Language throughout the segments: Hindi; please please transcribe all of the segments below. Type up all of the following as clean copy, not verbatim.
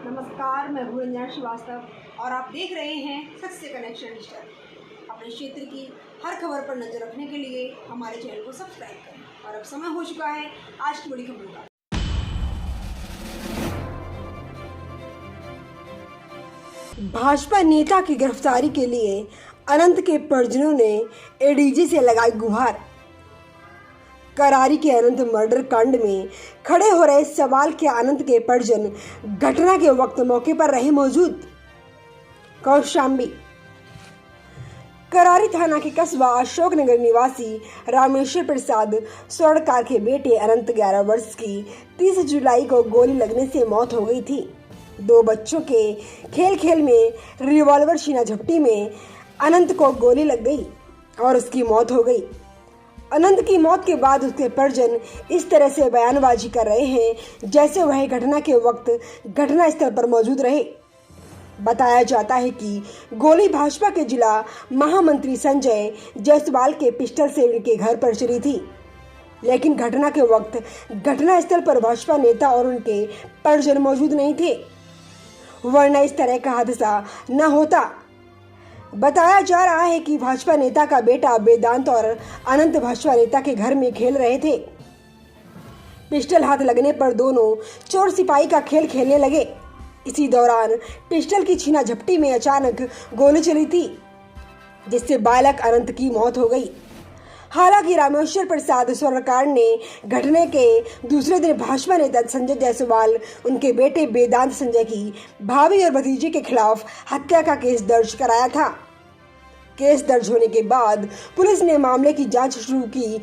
नमस्कार, मैं भूरंजना श्रीवास्तव और आप देख रहे हैं सच से कनेक्शन डिजिटल। अपने क्षेत्र की हर खबर पर नजर रखने के लिए हमारे चैनल को सब्सक्राइब करें। और अब समय हो चुका है आज की बड़ी खबरों का। भाजपा नेता की गिरफ्तारी के लिए अनंत के परिजनों ने एडीजी से लगाई गुहार। करारी के अनंत मर्डर कांड में खड़े हो रहे सवाल के अनंत के परिजन घटना के वक्त मौके पर रहे मौजूद। कौशाम्बी करारी थाना के कस्बा अशोकनगर निवासी रामेश्वर प्रसाद स्वर्णकार के बेटे अनंत 11 वर्ष की 30 जुलाई को गोली लगने से मौत हो गई थी। दो बच्चों के खेल में रिवॉल्वर छीना झपटी में अनंत को गोली लग गई और उसकी मौत हो गई। अनंत की मौत के बाद उसके परिजन इस तरह से बयानबाजी कर रहे हैं जैसे वह घटना के वक्त घटना स्थल पर मौजूद रहे। बताया जाता है कि गोली भाजपा के जिला महामंत्री संजय जायसवाल के पिस्टल से उनके घर पर चली थी, लेकिन घटना के वक्त घटना स्थल पर भाजपा नेता और उनके परिजन मौजूद नहीं थे, वरना इस तरह का हादसा न होता। बताया जा रहा है कि भाजपा नेता का बेटा वेदांत और अनंत भाजपा नेता के घर में खेल रहे थे। पिस्टल हाथ लगने पर दोनों चोर सिपाही का खेल खेलने लगे। इसी दौरान पिस्टल की छीना झपटी में अचानक गोली चली थी, जिससे बालक अनंत की मौत हो गई। हालांकि रामेश्वर प्रसाद स्वर्णकार ने घटना के दूसरे दिन भाजपा नेता संजय जायसवाल, उनके बेटे वेदांत संजय की भाभी और भतीजे के खिलाफ हत्या का केस दर्ज कराया था। केस दर्ज होने के बाद पुलिस ने मामले की जांच शुरू की।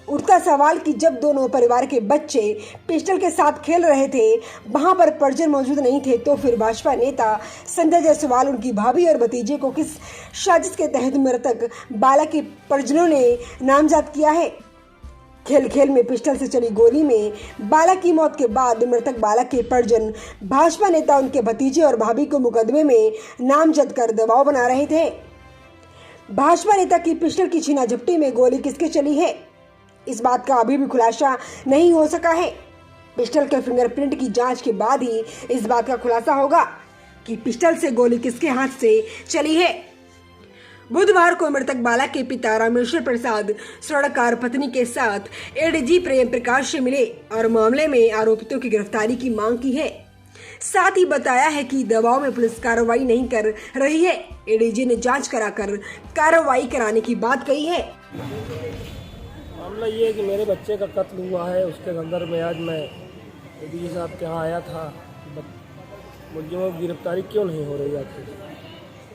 उठता सवाल कि जब दोनों परिवार के बच्चे पिस्टल के साथ खेल रहे थे, वहां पर परिजन मौजूद नहीं थे, तो फिर भाजपा नेता संजय जायसवाल, उनकी भाभी और भतीजे को किस साजिश के तहत मृतक बालक के परिजनों ने नामजद किया है। खेल में पिस्टल से चली गोली में बालक की मौत के बाद मृतक बालक के परिजन भाजपा नेता, उनके भतीजे और भाभी को मुकदमे में नामजद कर दबाव बना रहे थे। भाजपा नेता की पिस्टल की छीना झपटी में गोली किसके चली है, इस बात का अभी भी खुलासा नहीं हो सका है। पिस्टल के फिंगरप्रिंट की जांच के बाद ही इस बात का खुलासा होगा कि पिस्टल से गोली किसके हाथ से चली है। बुधवार को मृतक बालक के पिता रामेश्वर प्रसाद स्वर्णकार पत्नी के साथ एडीजी प्रेम प्रकाश से मिले और मामले में आरोपितों की गिरफ्तारी की मांग की है। साथ ही बताया है कि दबाव में पुलिस कार्रवाई नहीं कर रही है। एडीजी ने जांच कराकर कार्रवाई कराने की बात कही है। मामला ये है कि मेरे बच्चे का कत्ल हुआ है, उसके संदर्भ में आज मैं एडीजी साहब के यहाँ आया था। मुलजिमों की गिरफ्तारी क्यों नहीं हो रही आखिर,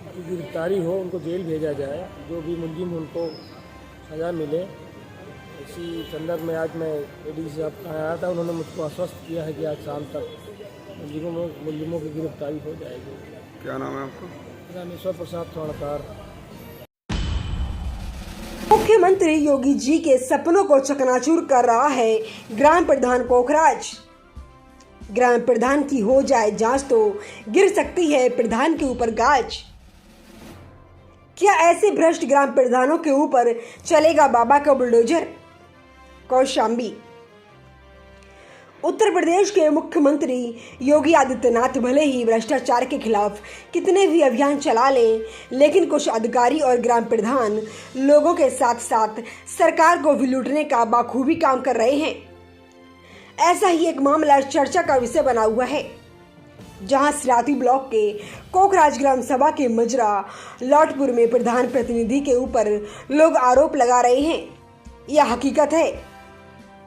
कि गिरफ्तारी हो, उनको जेल भेजा जाए, जो भी मुलजिम उनको सज़ा मिले। इसी संदर्भ में आज मैं एडीजी साहब के यहाँ आया था। उन्होंने मुझको आश्वस्त किया है कि आज शाम तक मुलजिमों की गिरफ्तारी हो जाएगी। क्या नाम है आपका? रामेश्वर प्रसाद स्वर्णकार। मुख्यमंत्री योगी जी के सपनों को चकनाचूर कर रहा है ग्राम प्रधान पोखराज। ग्राम प्रधान की हो जाए जांच तो गिर सकती है प्रधान के ऊपर गाज। क्या ऐसे भ्रष्ट ग्राम प्रधानों के ऊपर चलेगा बाबा का बुलडोजर। कौशाम्बी उत्तर प्रदेश के मुख्यमंत्री योगी आदित्यनाथ भले ही भ्रष्टाचार के खिलाफ कितने भी अभियान चला लें, लेकिन कुछ अधिकारी और ग्राम प्रधान लोगों के साथ साथ सरकार को भी लूटने का बाखूबी काम कर रहे हैं। ऐसा ही एक मामला चर्चा का विषय बना हुआ है, जहां सिराती ब्लॉक के कोखराज ग्राम सभा के मजरा लौटपुर में प्रधान प्रतिनिधि के ऊपर लोग आरोप लगा रहे हैं। यह हकीकत है,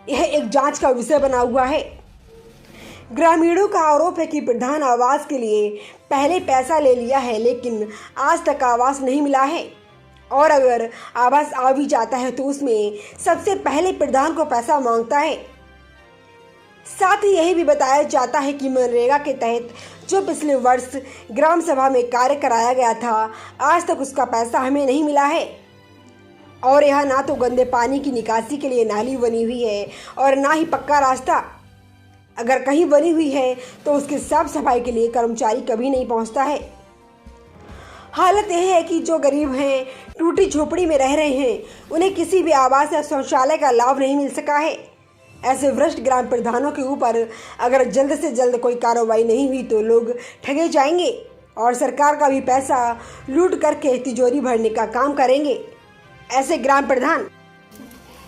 यह एक जांच का विषय बना हुआ है। ग्रामीणों का आरोप है कि प्रधान आवास के लिए पहले पैसा ले लिया है, लेकिन आज तक आवास नहीं मिला है, और अगर आवास आ भी जाता है तो उसमें सबसे पहले प्रधान को पैसा मांगता है। साथ ही यही भी बताया जाता है कि मनरेगा के तहत जो पिछले वर्ष ग्राम सभा में कार्य कराया गया था, आज तक उसका पैसा हमें नहीं मिला है। और यहाँ ना तो गंदे पानी की निकासी के लिए नाली बनी हुई है और ना ही पक्का रास्ता। अगर कहीं बनी हुई है तो उसकी साफ सफाई के लिए कर्मचारी कभी नहीं पहुँचता है। हालत यह है कि जो गरीब हैं, टूटी झोपड़ी में रह रहे हैं, उन्हें किसी भी आवास या शौचालय का लाभ नहीं मिल सका है। ऐसे भ्रष्ट ग्राम प्रधानों के ऊपर अगर जल्द से जल्द कोई कार्रवाई नहीं हुई तो लोग ठगे जाएंगे और सरकार का भी पैसा लूट करके तिजोरी भरने का काम करेंगे। ऐसे ग्राम प्रधान।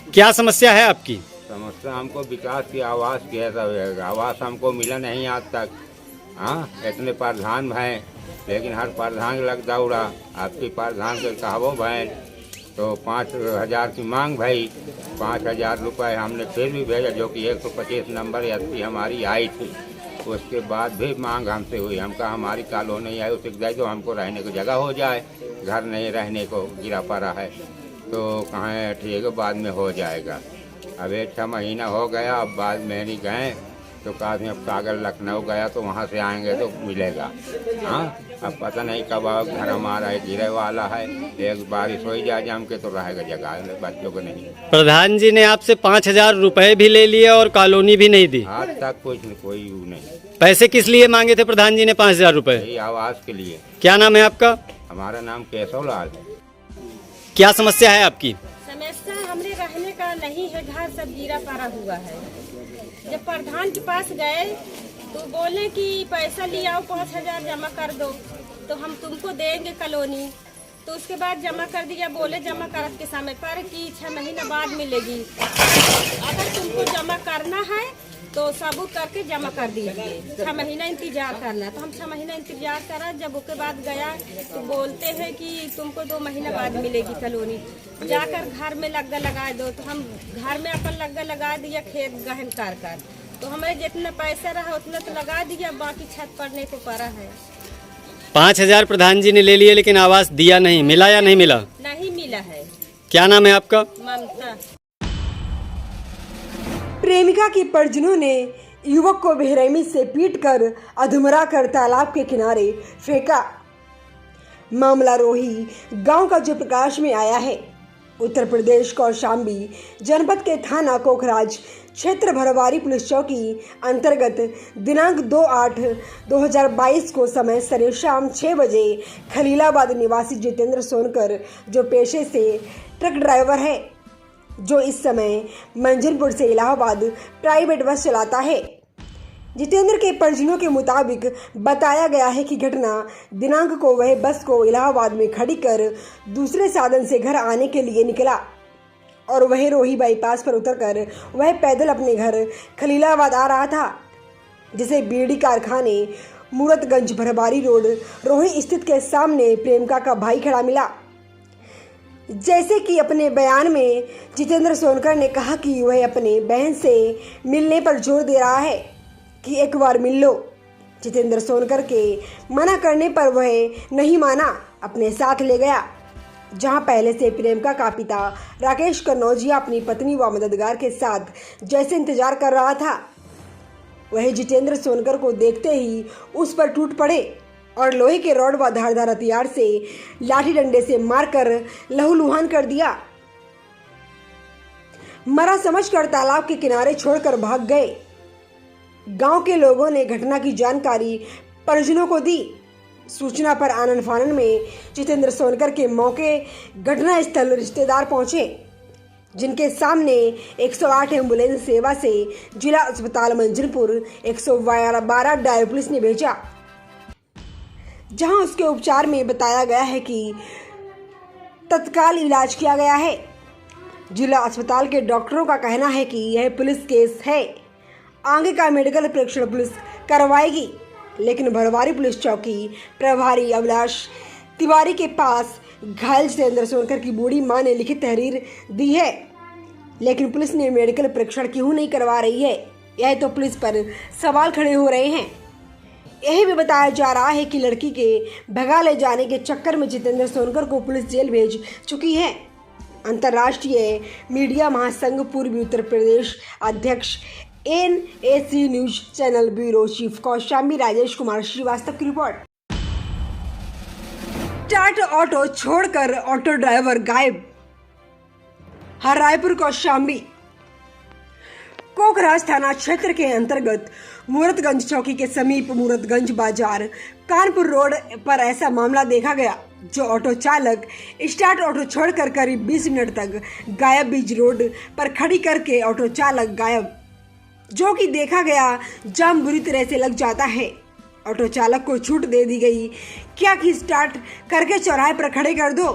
क्या समस्या है आपकी? समस्या हमको विकास की, आवास की है। सब आवास हमको मिला नहीं आज तक। हाँ, इतने प्रधान हैं लेकिन हर प्रधान लग दौड़ा। आपकी प्रधान के कहावो भैं तो 5,000 की मांग भई, 5,000 रुपये हमने फिर भी भेजा, जो कि 125 नंबर एसपी हमारी आई थी। उसके बाद भी मांग हमसे हुई। हम कहा हमारी कॉलोनी है, उसे दे दो, हमको रहने को जगह हो जाए, घर नहीं रहने को गिरा पड़ा है। तो कहें ठीक है बाद में हो जाएगा। अब 1-6 महीना हो गया, अब बाद में नहीं गए तो कहा अब कागज लखनऊ गया तो वहाँ से आएंगे तो मिलेगा। हाँ, अब पता नहीं कब घर हमारा है गिरे वाला है। एक बारिश हो जाए जम के तो रहेगा जगह, बच्चों को नहीं। प्रधान जी ने आपसे 5,000 रुपए भी ले लिए और कॉलोनी भी नहीं दी। आज तक कोई नहीं। पैसे किस लिए मांगे थे प्रधान जी ने 5,000 रुपए? यही आवास के लिए। क्या नाम है आपका? हमारा नाम केशव लाल है। क्या समस्या है आपकी? समस्या हमने रहने का नहीं है, घर सब गिरा पड़ा हुआ है। जब प्रधान के पास गए तो बोले कि पैसा ले आओ, 5,000 जमा कर दो तो हम तुमको देंगे कॉलोनी। तो उसके बाद जमा कर दिया, बोले जमा करत के समय पर कि 6 महीना बाद मिलेगी। अगर तुमको जमा करना है तो सबूत करके जमा कर दीजिए, 6 महीना इंतजार करना। तो हम 6 महीना इंतजार करा। जब उसके बाद गया तो बोलते हैं कि तुमको 2 महीना बाद मिलेगी कॉलोनी। जाकर घर में लग्गा लगा दो। तो हम घर में अपन लग्गा लगा दिया, खेत गहन कर। तो हमें जितना पैसा रहा उतना तो लगा दिया, बाकी छत पड़ने को पड़ा है। 5,000 प्रधान जी ने ले लिए लेकिन आवास दिया नहीं, मिला या नहीं मिला? नहीं मिला है। क्या नाम है आपका? ममता। प्रेमिका के परिजनों ने युवक को बेरहमी से पीटकर अधमरा कर तालाब के किनारे फेंका। मामला रोही गांव का जो प्रकाश में आया है। उत्तर प्रदेश कौशाम्बी जनपद के थाना कोखराज क्षेत्र भरवारी पुलिस चौकी अंतर्गत दिनांक 2/8/2022 को समय सरे शाम 6 बजे खलीलाबाद निवासी जितेंद्र सोनकर, जो पेशे से ट्रक ड्राइवर है, जो इस समय मंझनपुर से इलाहाबाद प्राइवेट बस चलाता है। जितेंद्र के परिजनों के मुताबिक बताया गया है कि घटना दिनांक को वह बस को इलाहाबाद में खड़ी कर दूसरे साधन से घर आने के लिए निकला और वह रोही बाईपास पर उतरकर वह पैदल अपने घर खलीलाबाद आ रहा था, जिसे बीड़ी कारखाने मूरतगंज भरवारी रोड रोही स्थित के सामने प्रेमिका का भाई खड़ा मिला। जैसे कि अपने बयान में जितेंद्र सोनकर ने कहा कि वह अपने बहन से मिलने पर जोर दे रहा है कि एक बार मिल लो। जितेंद्र सोनकर के मना करने पर वह नहीं माना, अपने साथ ले गया, जहां पहले से प्रेमिका का पिता राकेश कन्नौजिया अपनी पत्नी व मददगार के साथ जैसे इंतजार कर रहा था, वह जितेंद्र सोनकर को देखते ही उस पर टूट पड़े और लोहे के रॉड व धारदार हथियार से लाठी डंडे से मारकर लहूलुहान कर दिया। मरा समझकर तालाब के किनारे छोड़कर भाग गए। गांव के लोगों ने घटना की जानकारी परिजनों को दी। सूचना पर आनन फानन में जितेंद्र सोनकर के मौके घटना स्थल रिश्तेदार पहुंचे, जिनके सामने 108 एम्बुलेंस सेवा से जिला अस्पताल मंझनपुर 112 डायल पुलिस ने भेजा, जहां उसके उपचार में बताया गया है कि तत्काल इलाज किया गया है। जिला अस्पताल के डॉक्टरों का कहना है कि यह पुलिस केस है, आगे का मेडिकल परीक्षण पुलिस करवाएगी। लेकिन भरवारी पुलिस चौकी प्रभारी अभिलाष तिवारी के पास घायल जितेंद्र सोनकर की बूढ़ी मां ने लिखित तहरीर दी है, लेकिन पुलिस ने मेडिकल परीक्षण क्यों नहीं करवा रही है, यह तो पुलिस पर सवाल खड़े हो रहे हैं। यही भी बताया जा रहा है कि लड़की के भगा ले जाने के चक्कर में जितेंद्र सोनकर को पुलिस जेल भेज चुकी है। अंतर्राष्ट्रीय मीडिया महासंघ पूर्वी उत्तर प्रदेश अध्यक्ष NAC news channel bureau chief Kaushambi Rajesh Kumar Shrivastava की रिपोर्ट। टाटा ऑटो छोड़कर ऑटो ड्राइवर गायब। रायपुर कौशाम्बी कोखराज थाना क्षेत्र के अंतर्गत मूरतगंज चौकी के समीप मूरतगंज बाजार कानपुर रोड पर ऐसा मामला देखा गया, जो ऑटो चालक स्टार्ट ऑटो छोड़कर करीब 20 मिनट तक गायब। बीच रोड पर खड़ी करके ऑटो चालक गायब। जो कि देखा गया जाम बुरी तरह से लग जाता है। ऑटो चालक को छूट दे दी गई, क्या कि स्टार्ट करके चौराहे पर खड़े कर दो।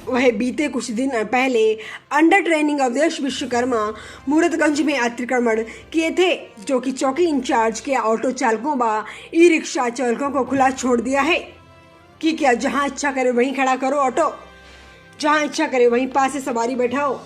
वह बीते कुछ दिन पहले अंडर ट्रेनिंग अवधेश विश्वकर्मा मूरतगंज में अतिक्रमण किए थे, जो कि चौकी इंचार्ज के ऑटो चालकों व ई रिक्शा चालकों को खुला छोड़ दिया है कि क्या जहां इच्छा करे वहीं खड़ा करो ऑटो, जहां इच्छा करे वहीं पास से सवारी बैठाओ।